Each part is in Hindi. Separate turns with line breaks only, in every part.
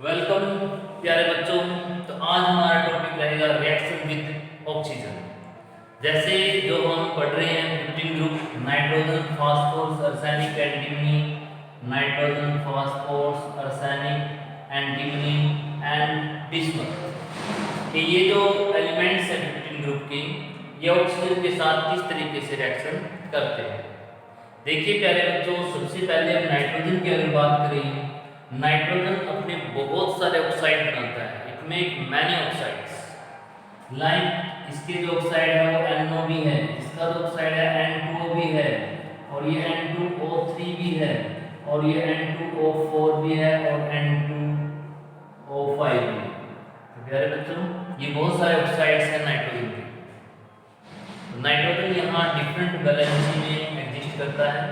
वेलकम प्यारे बच्चों। तो आज हमारा टॉपिक रहेगा रिएक्शन विद ऑक्सीजन। जैसे जो हम पढ़ रहे हैं 15 group nitrogen phosphorus arsenic antimony, nitrogen phosphorus arsenic antimony and bismuth कि ये जो एलिमेंट्स हैं 15 ग्रुप के, ये ऑक्सीजन के साथ किस तरीके से रिएक्शन करते हैं। देखिए प्यारे बच्चों, सबसे पहले हम नाइट्रोजन की अगर बात करें, नाइट्रोजन अपने बहुत सारे ऑक्साइड बनाता है। It make many oxides like इसके जो ऑक्साइड है वो NO भी है, इसका जो ऑक्साइड है N2O भी है, और ये N2O3 भी है, और ये N2O4 भी है, और N2O5 भी। तो प्यारे बच्चों, ये बहुत सारे ऑक्साइड्स हैं नाइट्रोजन के। तो नाइट्रोजन यहाँ डिफरेंट वैलेंसी में एग्जिस्ट करता है।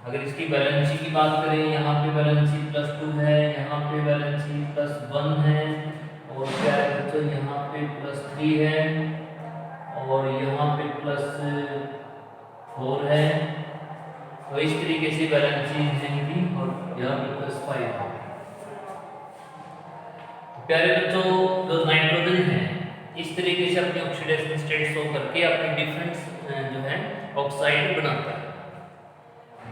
अगर इसकी वैलेंसी की बात करें, यहाँ पे वैलेंसी +2 है, यहाँ पे वैलेंसी +1 है, और क्या है बच्चों यहाँ पे +3 है, और यहाँ पे +4 है। तो इस तरीके से वैलेंसी है इनकी, और यहाँ पे +5 है। प्यारे बच्चों, जो नाइट्रोजन है इस तरीके से अपने ऑक्सीडेशन स्टेट शो करके अपने डिफरेंट जो है ऑक्साइड बनाता है।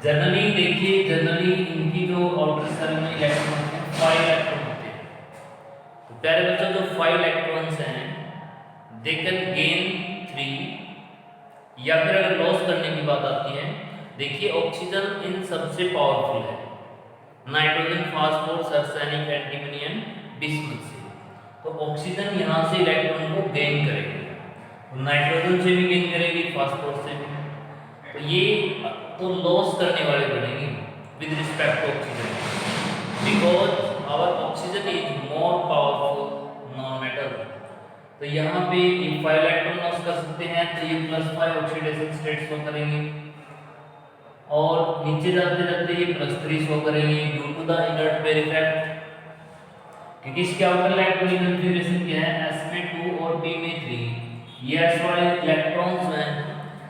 जनरली देखिए, जनरली इनकी जो आउटर शेल में इलेक्ट्रॉन होते हैं 5 इलेक्ट्रॉन होते हैं। तो प्यारे बच्चों, जो 5 इलेक्ट्रॉन्स हैं दे कैन गेन 3, या फिर अगर लॉस करने की बात आती है, देखिए ऑक्सीजन इन सबसे पावरफुल है, nitrogen phosphorus arsenic antimony and bismuth से। तो ऑक्सीजन यहाँ से इलेक्ट्रॉन को गेन करेगी, तो नाइट्रोजन से भी गेन करेगी, फास्फोरस से भी। तो ये तो लॉस करने वाले बनेंगे with respect to oxygen, because our oxygen is more powerful non metal. तो यहाँ पे 5 इलेक्ट्रॉन लॉस कर सकते हैं, तो ये +5 ऑक्सीडेशन स्टेट शो करेंगे, और नीचे जाते जाते ये +3 शो करेंगे due to the inert pair effect, क्योंकि इसके आउटर इलेक्ट्रॉनिक कॉन्फ़िगरेशन क्या है, S में 2 और P में 3। ये S वाले इलेक्ट्रॉन्स हैं,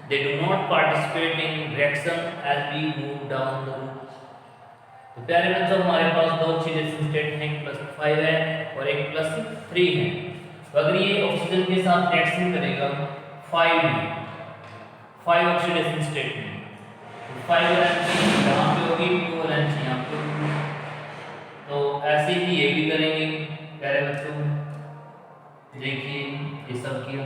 they do not participate in reaction as we move down the route। तो प्यारे बच्चों, हमारे पास दो ऑक्सीडेशन स्टेट हैं, एक +5 है और एक +3 है। तो अगर ये ऑक्सीजन के साथ रिएक्शन करेगा 5 में, 5 ऑक्सीडेशन स्टेट में, तो 5 वैलेंसी यहाँ पे होगी, 2 वैलेंसी यहाँ पे होगी। तो ऐसे ही ये भी करेंगे प्यारे बच्चों। देखिए ये सब किया,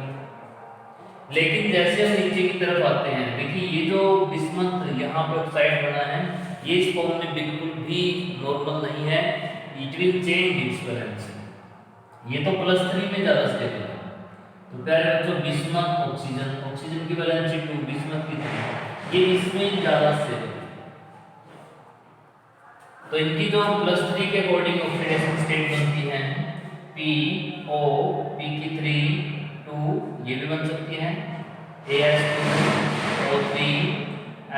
लेकिन जैसे हम नीचे की तरफ आते हैं, देखिए ये जो बिस्मथ यहाँ पे ऑक्साइड बना है, ये इस फॉर्म में बिल्कुल भी नॉर्मल नहीं है, it will change it's valency. ये तो +3 में ज़्यादा स्टेबल है। तो प्यारे बच्चों, बिस्मथ ऑक्सीजन, ऑक्सीजन की वैलेंसी 2, बिस्मथ की 3, ये इसमें ज़्यादा स्टेबल है। तो इनकी जो +3 के अकॉर्डिंग ऑक्सीडेशन स्टेट बनती है, PO, P की 3, 2, ये भी बन सकती है, AS2O3,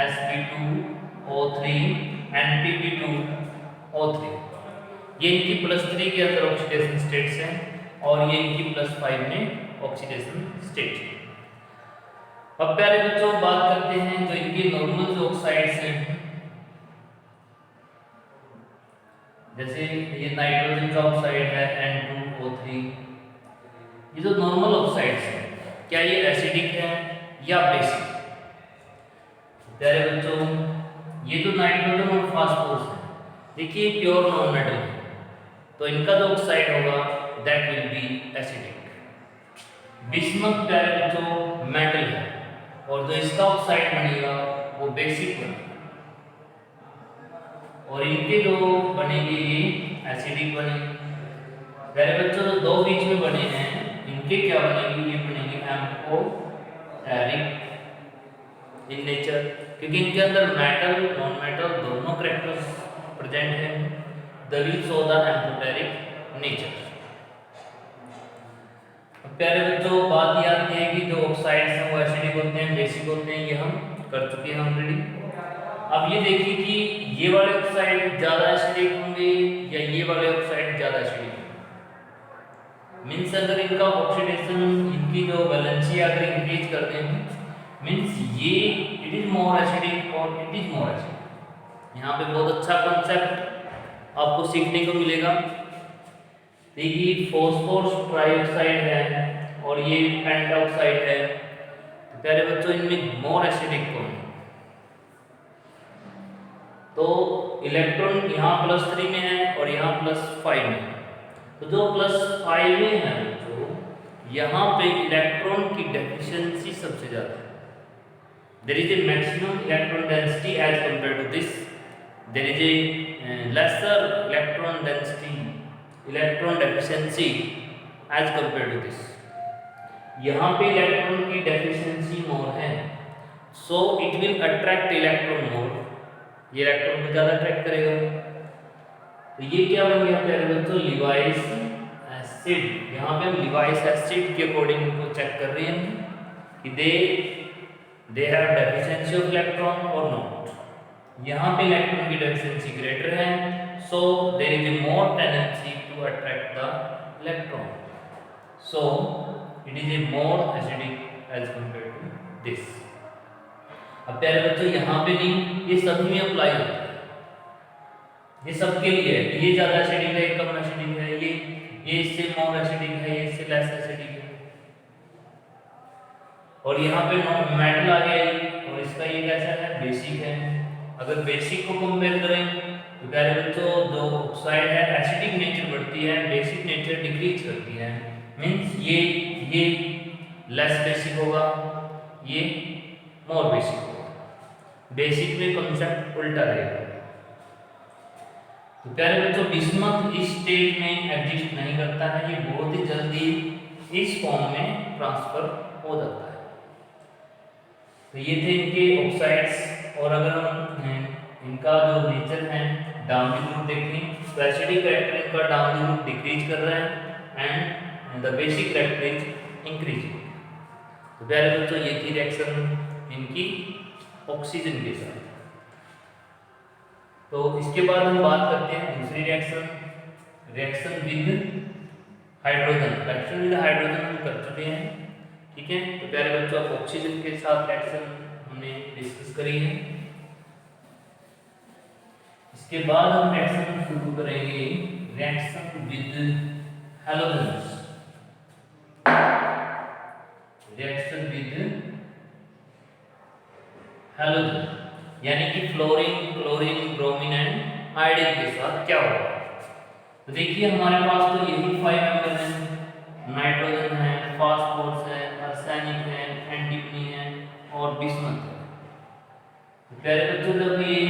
sp2O3 एंड pp2O3। ये इनकी +3 के अंदर ऑक्सीडेशन स्टेट्स हैं, और ये इनकी +5 में ऑक्सीडेशन स्टेट है। अब प्यारे बच्चों, बात करते हैं जो इनके नॉर्मल जो ऑक्साइड्स हैं, जैसे ये नाइट्रोजन का ऑक्साइड है N2O3। ये जो नॉर्मल ऑक्साइड्स हैं, क्या ये एसिडिक है या बेसिक? प्यारे बच्चों, ये जो नाइट्रोजन और फास्फोरस है, देखिए प्योर नॉन मेटल है, तो इनका जो ऑक्साइड होगा that will B acidic. Bismuth प्यारे बच्चों मेटल है, और जो इसका ऑक्साइड बनेगा वो बेसिक बनेगा, और इनके जो बनेंगे ये एसिडिक बनेंगे। प्यारे बच्चों, जो दो बीच में बने हैं, इनके क्या बनेंगे, ये बनेंगे एम्फोटेरिक इन नेचर, क्योंकि इनके अंदर मेटल नॉन मेटल दोनों कैरेक्टर्स प्रेजेंट हैं। The will show the amphoteric nature. प्यारे बच्चों, बात ये आती है कि जो ऑक्साइड्स हैं वो एसिडिक होते हैं, बेसिक होते हैं, ये हम कर चुके हैं ऑलरेडी। अब ये देखिए कि ये वाले ऑक्साइड ज़्यादा एसिडिक होंगे या ये वाले ऑक्साइड ज़्यादा एसिडिक होंगे। मीन्स अगर इनका ऑक्सीडेशन, इनकी जो वैलेंसी अगर इंक्रीज करते हैं, मीन्स ये इट इज मोर एसिडिक और इट इज मोर एसिडिक। यहाँ पे बहुत अच्छा कॉन्सेप्ट आपको सीखने को मिलेगा। देखिए फॉस्फोरस ट्राइऑक्साइड है और ये पेंटॉक्साइड है। तो प्यारे बच्चों इनमें मोर एसिडिक कौन है? तो इलेक्ट्रॉन यहाँ +3 में है और यहाँ +5 में है। तो जो +5 में है बच्चों, यहाँ पे इलेक्ट्रॉन की डेफिशिएंसी सबसे ज़्यादा है। There is a maximum electron density as compare to this, there is a lesser electron density, electron deficiency as compare to this. यहाँ पे इलेक्ट्रॉन की डेफिशिएंसी मोर है, so it will attract electron more, ये इलेक्ट्रॉन को ज़्यादा अट्रैक्ट करेगा। तो ये क्या बन गया प्यारे बच्चों? Lewis acid. यहाँ पे हम लिवाइस एसिड के अकॉर्डिंग इनको चेक कर रहे हैं कि they have deficiency of electron और नॉट। यहाँ पे इलेक्ट्रॉन की डेफिशिएंसी ग्रेटर है, so there is a more tendency to attract the electron, so it is a more acidic as compare to this. अब प्यारे बच्चों यहाँ पे नहीं, ये सभी में अप्लाई होता है, ये सबके लिए है। ये ज्यादा एसिडिक है, कम एसिडिक है, ये इससे मोर एसिडिक है, ये इससे लेस एसिडिक है। और यहाँ पे मेटल आ गया और इसका ये कैसा है? बेसिक है। अगर बेसिक को कंपेयर करें तो प्यारे बच्चों जो ऑक्साइड है एसिडिक नेचर बढ़ती है, बेसिक नेचर डिक्रीज करती है। मींस ये लेस बेसिक होगा, ये मोर बेसिक होगा। बेसिक में कॉन्सेप्ट उल्टा रहेगा। तो प्यारे बच्चों बिस्मथ इस स्टेज में एग्जिस्ट नहीं करता है, ये बहुत ही जल्दी इस फॉर्म में ट्रांसफर हो जाता है। तो ये थे इनके ऑक्साइड्स। और अगर हम इनका जो नेचर है डाउन द ग्रुप देखें तो एसिडिक कैरेक्टर इनका डाउन द ग्रुप डिक्रीज कर रहा है and the basic character is increasing. तो प्यारे बच्चों ये थी रिएक्शन इनकी ऑक्सीजन के साथ। तो इसके बाद हम बात करते हैं दूसरी reaction, reaction with hydrogen. Reaction with hydrogen हम कर चुके हैं, ठीक है। तो प्यारे बच्चों अब ऑक्सीजन के साथ रिएक्शन हमने डिस्कस करी है। इसके बाद हम रिएक्शन शुरू करेंगे, reaction with halogens. Reaction with halogen यानी कि fluorine, chlorine, bromine and iodine के साथ क्या होगा। तो देखिए हमारे पास तो यही 5 मेंबर हैं, नाइट्रोजन है, फास्फोरस है, आर्सेनिक है, एंटीमनी है और बिस्मथ है। तो प्यारे बच्चों जब ये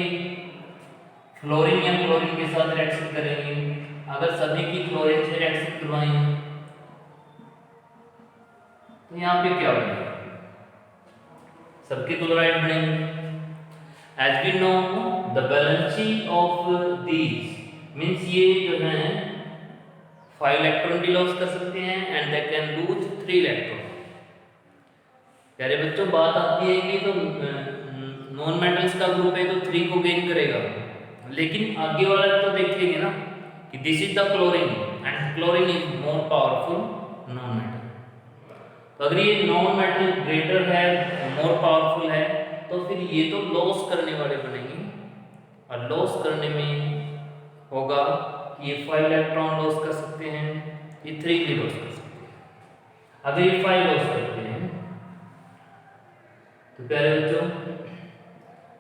फ्लोरीन या क्लोरीन के साथ रिएक्शन करेंगे, अगर सभी की क्लोरीन से रिएक्शन करवाएंगे तो यहाँ पे क्या बनेगा? सबके क्लोराइड बनेंगे। As we know, the valency of these means ये जो है 5 इलेक्ट्रॉन भी लॉस कर सकते हैं and they can lose 3 electron. प्यारे बच्चों बात आती है कि तो नॉन मेटल्स का ग्रुप है तो 3 को गेन करेगा, लेकिन आगे वाला तो देखेंगे ना कि this is the chlorine and chlorine is more powerful non metal. तो अगर ये नॉन मेटल ग्रेटर है, मोर पावरफुल है, तो फिर ये तो लॉस करने वाले बनेंगे और लॉस करने में होगा कि ये 5 इलेक्ट्रॉन लॉस कर सकते हैं, ये 3 भी लॉस कर सकते हैं। अगर ये 5 लॉस करते हैं तो प्यारे बच्चों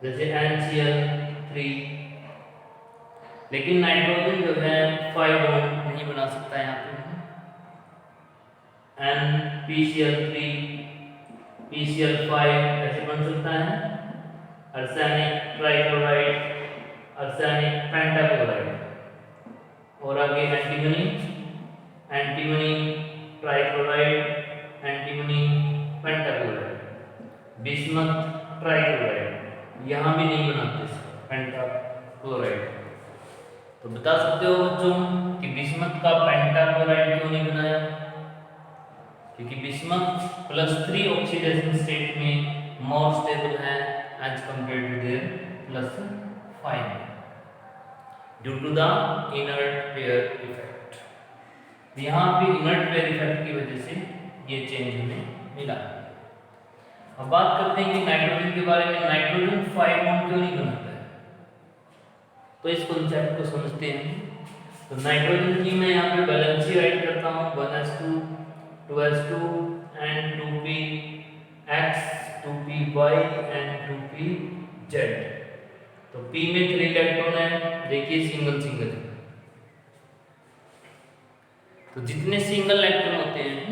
जैसे NCl3, लेकिन नाइट्रोजन जो है 5 बॉन्ड नहीं बना सकता यहाँ पे, NPCl3, PCl5 ऐसे बन सकता है, आर्सेनिक ट्राइक्लोराइड, आर्सेनिक पेंटाक्लोराइड, और आगे antimony, antimony trichloride, antimony pentachloride, bismuth trichloride, यहाँ भी नहीं बनाते पेंटाक्लोराइड। तो बता सकते हो बच्चों कि बिस्मथ का पेंटाक्लोराइड क्यों नहीं बनाया? क्योंकि बिस्मथ +3 ऑक्सीडेशन स्टेट में मोर स्टेबल है as compare to their +5 due to the inert pair effect. यहाँ पे इनर्ट पेयर इफेक्ट की वजह से ये चेंज हमें मिला। अब बात करते हैं कि नाइट्रोजन के बारे में। नाइट्रोजन 5 बॉन्ड क्यों नहीं बनाता है? तो इस कॉन्सेप्ट को समझते हैं। तो नाइट्रोजन की मैं यहाँ पे वैलेंसी राइट करता हूँ 1s2 2s2 and 2px 2py and 2pz। तो p में 3 इलेक्ट्रॉन है, देखिए सिंगल सिंगल। तो जितने सिंगल इलेक्ट्रॉन होते हैं,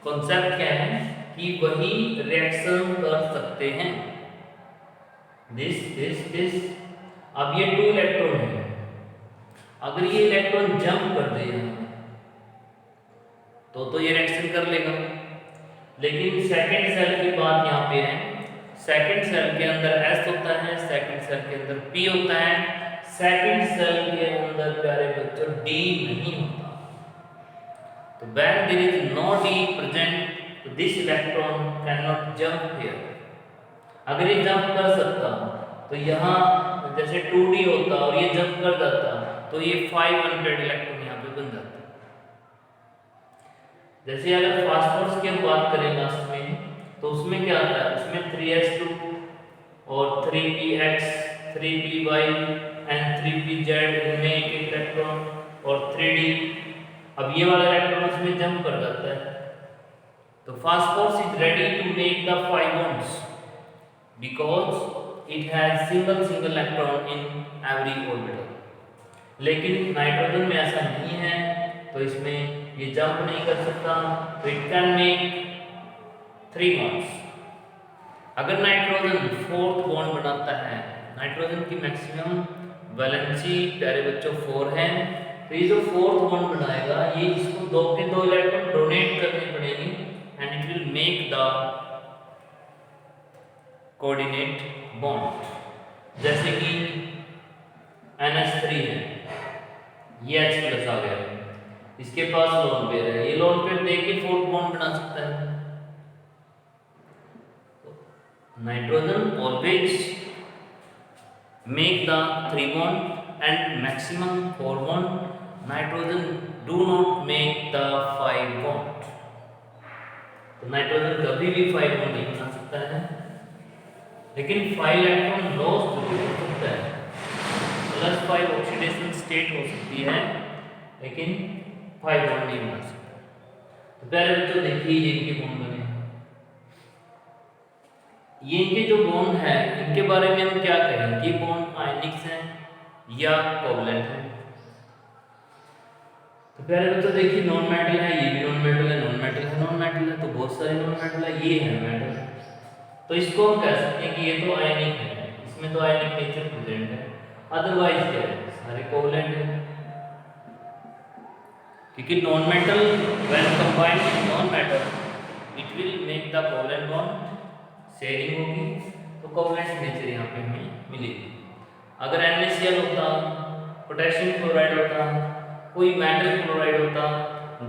कॉन्सेप्ट क्या है कि वही रिएक्शन कर सकते हैं। दिस अब ये 2 इलेक्ट्रॉन है, अगर ये इलेक्ट्रॉन जंप कर दे तो ये रिएक्शन कर लेगा। लेकिन सेकंड सेल की बात यहाँ पे है, सेकंड सेल के अंदर S होता है, सेकंड सेल के अंदर P होता है, सेकंड सेल के अंदर प्यारे बच्चों D नहीं होता। तो when there is no D present, this electron cannot jump here। अगर ये जंप कर सकता तो यहाँ जैसे 2D होता और ये जंप कर जाता तो ये 500 इलेक्ट्रॉन यहाँ पे बन जाता। जैसे अगर फास्फोरस की हम बात करें लास्ट में, तो उसमें क्या आता है, उसमें 3s2 और 3px 3py एंड 3pz, इनमें एक इलेक्ट्रॉन और 3d। अब ये वाला इलेक्ट्रॉन उसमें जंप कर जाता है। तो phosphorus is ready to make the 5 bonds because it has single electron in every orbital। लेकिन नाइट्रोजन में ऐसा नहीं है, तो इसमें ये जंप नहीं कर सकता, तो इट कैन मेक 3 bonds। अगर नाइट्रोजन 4th बॉन्ड बनाता है, नाइट्रोजन की मैक्सिमम वैलेंसी प्यारे बच्चों 4 है, तो ये जो 4th बॉन्ड बनाएगा, ये इसको 2 के 2 इलेक्ट्रॉन डोनेट करनी पड़ेगी and it will make the coordinate bond. जैसे कि NH3 है, ये H+ आ गया, इसके पास लोन पेयर है, ये लोन पेयर देके 4th बॉन्ड बना सकता है। Nitrogen always make the 3 bond and maximum 4 bond। Nitrogen do not make the 5 bond। तो नाइट्रोजन कभी भी 5 bond नहीं बना सकता है, लेकिन 5 इलेक्ट्रॉन लॉस जरूर हो सकता है, +5 ऑक्सीडेशन स्टेट हो सकती है, लेकिन 5 बॉन्ड नहीं बना सकता। तो पहले बच्चों देखिए ये इनके बॉन्ड बने, ये इनके जो बॉन्ड है इनके बारे में हम क्या कहें कि बॉन्ड आयनिक्स हैं या कोवलेंट हैं। तो पहले बच्चों देखिए नॉन मेटल है, ये भी नॉन मेटल है, नॉन मेटल है, नॉन मेटल है, तो बहुत सारे नॉन मेटल है, ये है मेटल। तो इसको हम कह सकते हैं कि ये तो आयनिक है, इसमें तो आयनिक नेचर प्रेजेंट है, अदरवाइज क्या है, सारे कोवलेंट है। क्योंकि non metal when combined with non metal it will make the covalent bond, sharing होगी, तो कोवलेंट नेचर यहाँ पे हमें मिलेगी। अगर NaCl होता, पोटेशियम क्लोराइड होता, कोई मेटल क्लोराइड होता,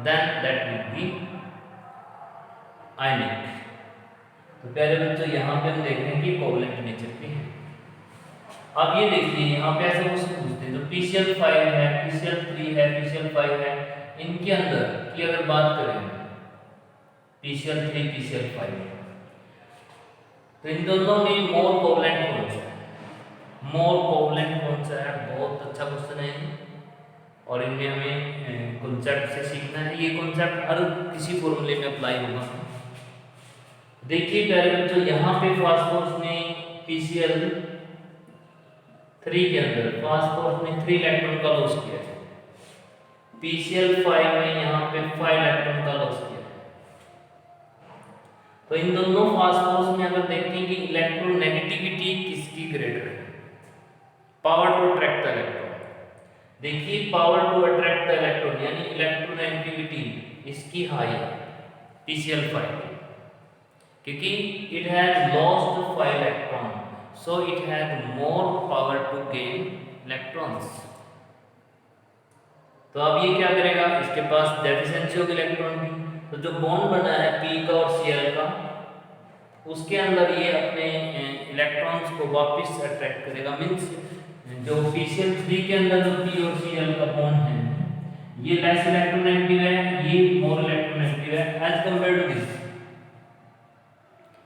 then that will be ionic. तो पहले बच्चों यहाँ पे हम देखते हैं कि कोवलेंट नेचर की है। अब ये देखिए यहाँ पे ऐसे क्वेश्चन पूछते हैं, जो PCl5 है, PCl3 है, PCl5 है, इनके अंदर की अगर बात करें PCl3 PCl5, तो इन दोनों में मोर कोवलेंट कौन सा है, मोर कोवलेंट कौन सा है, बहुत अच्छा क्वेश्चन है और इनमें हमें कॉन्सेप्ट से सीखना है। ये कॉन्सेप्ट हर किसी फॉर्मूले में अप्लाई होगा। देखिए पहले बच्चों यहाँ पे फास्फोरस ने PCl3 के अंदर फास्फोरस ने 3 इलेक्ट्रॉन का लॉस किया है, PCl5 में यहाँ पे 5 इलेक्ट्रॉन का लॉस किया है। तो इन दोनों फास्फोरस में अगर देखें कि इलेक्ट्रोनेगेटिविटी किसकी ग्रेटर है, power to attract the electron. देखिए power to attract the electron यानी इलेक्ट्रोनेगेटिविटी इसकी हाई है PCl5, क्योंकि it has lost 5 electron, so it has more power to gain electrons. तो अब ये क्या करेगा, इसके पास डेफिशिएंसी होगी इलेक्ट्रॉन की, तो जो बॉन्ड बना है P का और Cl का, उसके अंदर ये अपने इलेक्ट्रॉन्स को वापस अट्रैक्ट करेगा। मींस जो PCl3 के अंदर जो P और Cl का बॉन्ड है ये लेस इलेक्ट्रोनेगेटिव है, ये मोर इलेक्ट्रोनेगेटिव है एज कंपेयर टू दिस।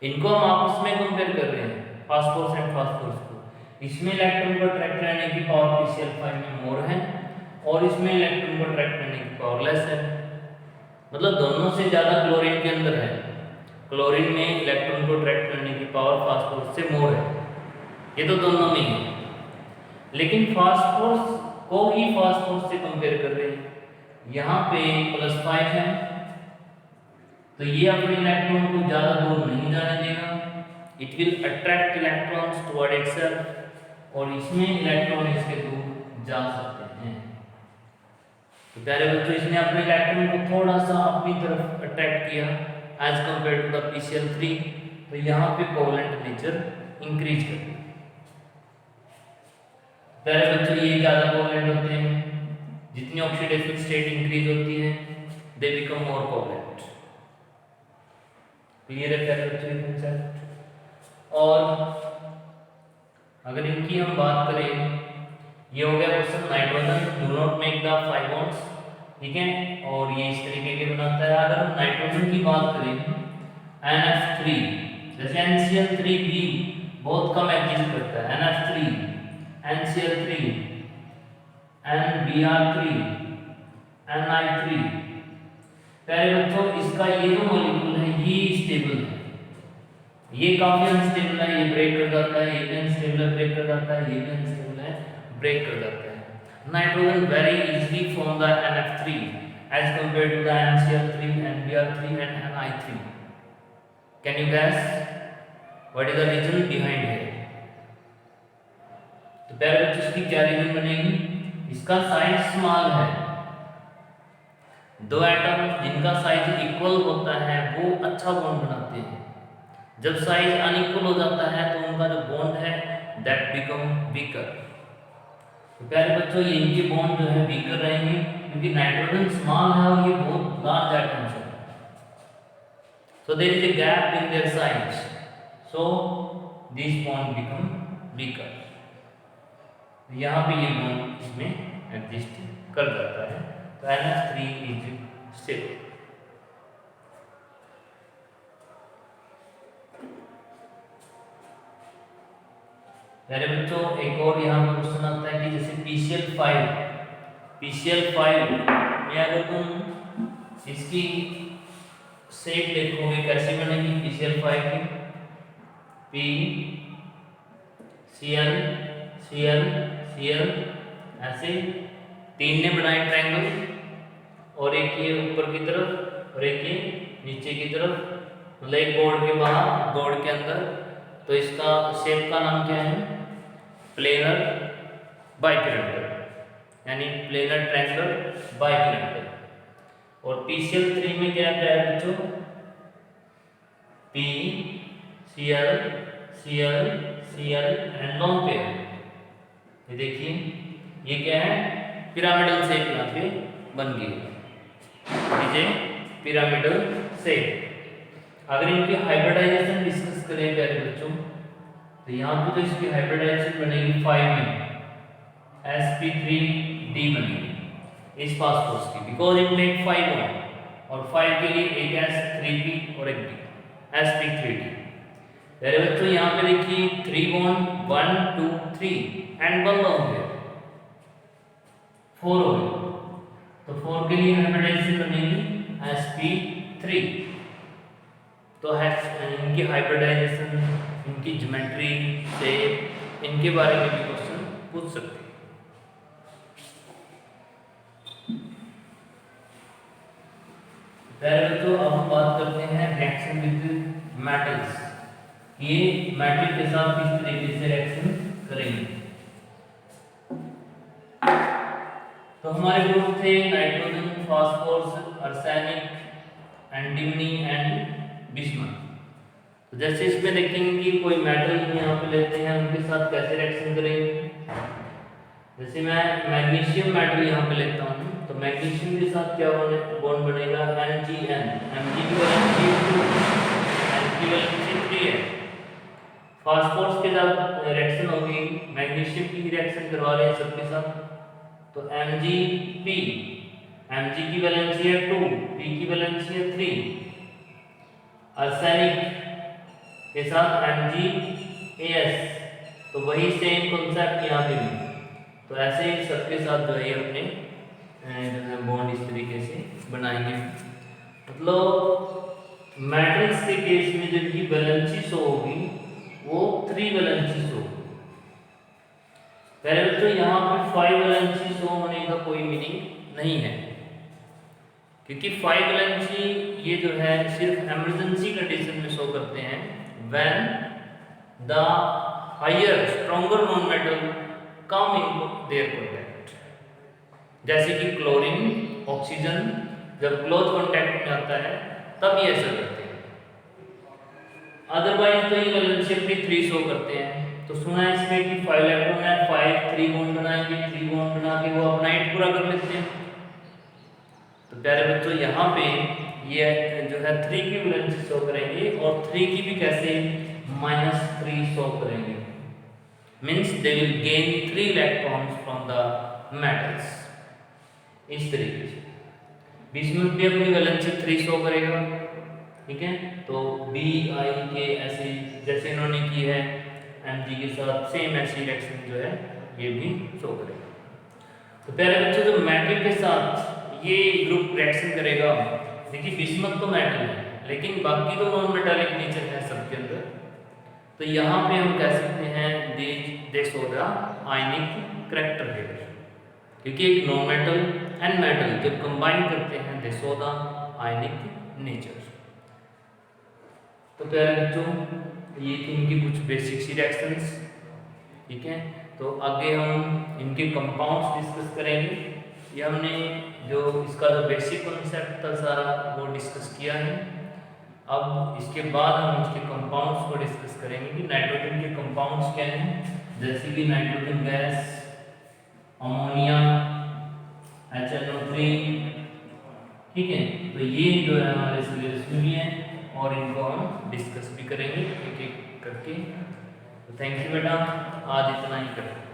इनको हम आपस में कंपेयर कर रहे हैं, फास्फोरस एंड फास्फोरस को। इसमें इलेक्ट्रॉन को अट्रैक्ट करने की पावर PCl5 में मोर है और इसमें इलेक्ट्रॉन को अट्रैक्ट करने की पावर लेस है। मतलब दोनों से ज़्यादा क्लोरीन के अंदर है। क्लोरीन में इलेक्ट्रॉन को अट्रैक्ट करने की पावर फास्फोरस से मोर है। ये तो दोनों में ही है, लेकिन फास्फोरस को ही फास्फोरस से कंपेयर कर रहे हैं। यहाँ पे +5 है, तो ये अपने इलेक्ट्रॉन को ज़्यादा दूर नहीं जाने देगा। It will attract electrons toward itself, और इसमें इलेक्ट्रॉन इसके दूर जा सकते हैं। तो प्यारे बच्चों, इसने अपने इलेक्ट्रॉन को थोड़ा सा अपनी तरफ अट्रैक्ट किया as compare to the PCl3, तो यहाँ पे कोवेलेंट नेचर इंक्रीज कर दिया। प्यारे बच्चों, ये ज़्यादा कोवेलेंट होते हैं, जितनी ऑक्सीडेशन स्टेट इंक्रीज होती है they become more covalent. Clear है प्यारे बच्चों ये कंसेप्ट? और अगर इनकी हम बात करें, ये हो गया question nitrogen do not make the 5 bonds, ठीक है, और ये इस तरीके के बनाता है। अगर हम नाइट्रोजन की बात करें, NF3, जैसे NCl3 भी बहुत कम एग्जिस्ट करता है, NF3, NCl3, NBr3, Ni3। प्यारे बच्चों, इसका ये जो मॉलिक्यूल है ये स्टेबल है, ये काफी अनस्टेबल है, ये ब्रेक कर जाता है, ये भी अनस्टेबल है, ब्रेक कर जाता है, ये भी अनस्टेबल है, ब्रेक कर जाता है। Nitrogen very easily from the NF3 as compare to the NCl3, NBr3 and Ni3। Can you guess what is the reason behind है? तो प्यारे बच्चों, इसकी क्या रीजन बनेगी? इसका साइज स्मॉल है। दो एटम जिनका साइज इक्वल होता है वो अच्छा बॉन्ड बनाते हैं। जब साइज अनइक्वल हो जाता है तो उनका जो बॉन्ड है दैट बिकम वीकर। तो प्यारे बच्चों, ये इनके बॉन्ड जो है वीकर रहेंगे, क्योंकि नाइट्रोजन स्मॉल है और ये बहुत लार्ज एटम्स है। So there is a gap in their size, so this bond become weaker. यहाँ पे ये बॉन्ड इसमें एग्जिस्ट कर जाता है। तो NF3 इज स्टेबल। प्यारे बच्चों, एक और यहाँ पर क्वेश्चन आता है कि जैसे PCl5 में अगर तुम इसकी शेप देखोगे कैसे बनेगी PCl5 की, PCl Cl Cl, ऐसे तीन ने बनाए ट्रायंगल, और एक ये ऊपर की तरफ और एक ये नीचे की तरफ, मतलब एक बोर्ड के बाहर बोर्ड के अंदर। तो इसका शेप का नाम क्या है? प्लेनर बाइपिरामिडल, यानी प्लेनर ट्रायंगल बाइपिरामिडल। और PCl3 में क्या है बच्चों? P Cl Cl Cl and long pair. ये देखिए, ये क्या है? पिरामिडल शेप यहाँ पे बन गई है, पिरामिडल शेप। अगर इनकी हाइब्रिडाइजेशन डिस्कस करें प्यारे बच्चों, तो यहाँ पे तो इसकी हाइब्रिडाइजेशन बनेगी 5 में, sp3d बनेगी इस फास्फोरस की, बिकॉज इट मेक 5 बॉन्ड, और 5 के लिए एक s3p और एक d, sp3d। प्यारे बच्चों, यहाँ पे देखिए 3 बॉन्ड 1 2 3 एंड 1 लॉन्ग पेयर, 4 हो गए। तो 4 के लिए हाइब्रिडाइजेशन बनेगी sp3। तो इनकी हाइब्रिडाइजेशन, इनकी ज्योमेट्री से, इनके बारे में भी क्वेश्चन पूछ सकते हैं। पहले तो अब हम बात करते हैं रिएक्शन विद मेटल्स, ये मेटल के साथ किस तरीके से रिएक्शन करेंगे। तो हमारे ग्रुप थे nitrogen, phosphorus, arsenic, antimony and bismuth. तो जैसे इसमें देखेंगे कि कोई मेटल यहाँ पे लेते हैं, उनके साथ कैसे रिएक्शन करेंगे। जैसे मैं मैग्नीशियम मेटल यहाँ पे लेता हूँ, तो मैग्नीशियम के साथ क्या बॉन्ड बनेगा? MgN, Mg की वैलेंसी 2, N की वैलेंसी 3 है। फास्फोरस के साथ रिएक्शन होगी, मैग्नीशियम की रिएक्शन करवा रहे हैं सबके साथ, तो MgP, Mg की वैलेंसी है 2, P की वैलेंसी है 3। आर्सेनिक के साथ MgAs, तो वही सेम कॉन्सेप्ट यहाँ पे भी, तो ऐसे ही सबके साथ जो है ये अपने जो है बॉन्ड इस तरीके से बनाएंगे। मतलब मैट्रिक्स के केस में जब की वैलेंसी शो होगी वो 3 वैलेंसी शो होगी। पहले बच्चों यहाँ पे 5 वैलेंसी शो होने का कोई मीनिंग नहीं है, क्योंकि 5 वैलेंसी ये जो है सिर्फ इमरजेंसी कंडीशन में शो करते हैं, when the higher stronger non metal come in their contact. जैसे कि क्लोरीन ऑक्सीजन जब क्लोज कॉन्टैक्ट में आता है तब ये ऐसा करते हैं, अदरवाइज तो ये वैलेंसी अपनी 3 शो करते हैं। तो सुना है इसमें कि 5 इलेक्ट्रॉन है, 5 3 बॉन्ड बनाएंगे, 3 बॉन्ड बना के वो अपना 8 पूरा कर लेते हैं। तो प्यारे बच्चों यहाँ पे ये जो है 3 की वैलेंसी शो करेंगे और 3 की भी कैसे -3 शो करेंगे, means they will gain 3 electrons from the metals. इस तरीके से बिस्मुथ भी अपनी वैलेंसी 3 शो करेगा, ठीक है। तो BiK ऐसे जैसे इन्होंने की है Mg के साथ सेम ऐसी रिएक्शन जो है ये भी शो करेगा। तो प्यारे बच्चों जो मेटल के साथ ये ग्रुप रिएक्शन करेगा, देखिए बिस्मुथ तो मेटल है लेकिन बाकी तो नॉन मेटालिक नेचर है सबके अंदर, तो यहाँ पे हम कह सकते हैं दे show the ionic character here, क्योंकि एक नॉन मेटल एंड मेटल जब कंबाइन करते हैं दे शो द आयनिक नेचर। तो प्यारे बच्चों ये थी इनकी कुछ बेसिक सी रिएक्शंस, ठीक है। तो आगे हम इनके कंपाउंड्स डिस्कस करेंगे। ये हमने जो इसका जो बेसिक कॉन्सेप्ट था सारा वो डिस्कस किया है। अब इसके बाद हम इसके कंपाउंड्स को डिस्कस करेंगे कि नाइट्रोजन के कंपाउंड्स क्या हैं, जैसे कि नाइट्रोजन गैस, अमोनिया, HNO3, ठीक है। तो ये जो है हमारे सिलेबस में भी है और इनको हम डिस्कस भी करेंगे एक एक करके। तो थैंक यू बेटा, आज इतना ही करें।